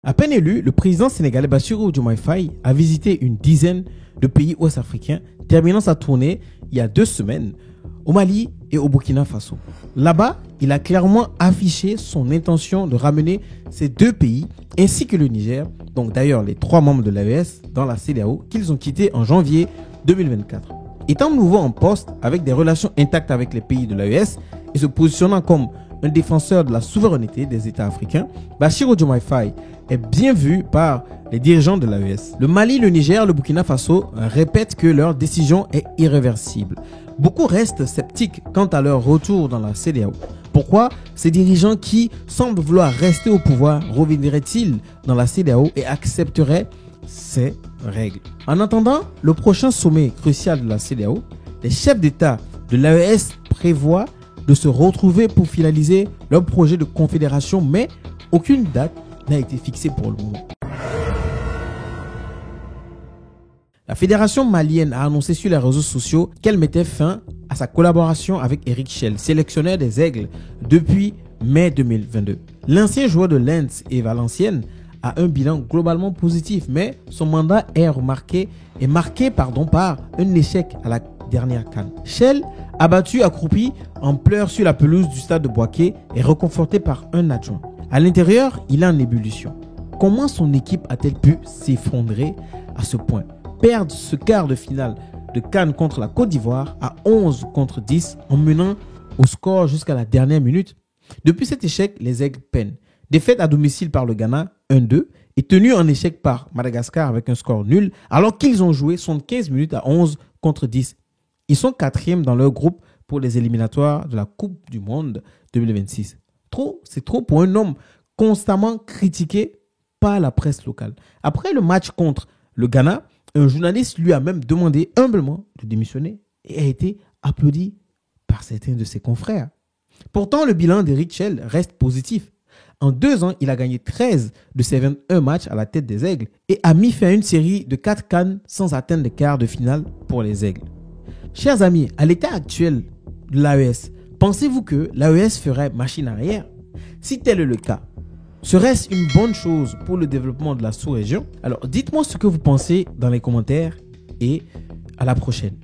À peine élu, le président sénégalais Bassirou Diomaye Faye a visité une dizaine de pays ouest-africains, terminant sa tournée il y a 2 semaines au Mali et au Burkina Faso. Là-bas, il a clairement affiché son intention de ramener ces 2 pays ainsi que le Niger, donc d'ailleurs les 3 membres de l'AES dans la CEDEAO qu'ils ont quitté en janvier 2024. Étant nouveau en poste avec des relations intactes avec les pays de l'AES et se positionnant comme un défenseur de la souveraineté des États africains, Bassirou Diomaye Faye est bien vu par les dirigeants de l'AES. Le Mali, le Niger, le Burkina Faso répètent que leur décision est irréversible. Beaucoup restent sceptiques quant à leur retour dans la CEDEAO. Pourquoi ces dirigeants qui semblent vouloir rester au pouvoir reviendraient-ils dans la CEDEAO et accepteraient ces règles? En attendant le prochain sommet crucial de la CEDEAO, les chefs d'État de l'AES prévoient de se retrouver pour finaliser leur projet de confédération, mais aucune date n'a été fixée pour le moment. La fédération malienne a annoncé sur les réseaux sociaux qu'elle mettait fin à sa collaboration avec Eric Chelle, sélectionneur des Aigles depuis mai 2022. L'ancien joueur de Lens et Valenciennes a un bilan globalement positif, mais son mandat est marqué par un échec à la dernière CAN. Chelle, abattu, accroupi en pleurs sur la pelouse du stade de Bouaké, est reconforté par un adjoint. À l'intérieur, il est en ébullition. Comment son équipe a-t-elle pu s'effondrer à ce point? Perdre ce quart de finale de CAN contre la Côte d'Ivoire à 11-10 en menant au score jusqu'à la dernière minute. Depuis cet échec, les Aigles peinent. Défaite à domicile par le Ghana 1-2 et tenue en échec par Madagascar avec un score nul alors qu'ils ont joué 75 minutes à 11-10. Ils sont 4e dans leur groupe pour les éliminatoires de la Coupe du Monde 2026. C'est trop pour un homme constamment critiqué par la presse locale. Après le match contre le Ghana, un journaliste lui a même demandé humblement de démissionner et a été applaudi par certains de ses confrères. Pourtant, le bilan d'Eric Chelle reste positif. En 2 ans, il a gagné 13 de ses 21 matchs à la tête des Aigles et a mis fin à une série de 4 CAN sans atteindre les quarts de finale pour les Aigles. Chers amis, à l'état actuel de l'AES, pensez-vous que l'AES ferait machine arrière? Si tel est le cas, serait-ce une bonne chose pour le développement de la sous-région? Alors dites-moi ce que vous pensez dans les commentaires et à la prochaine.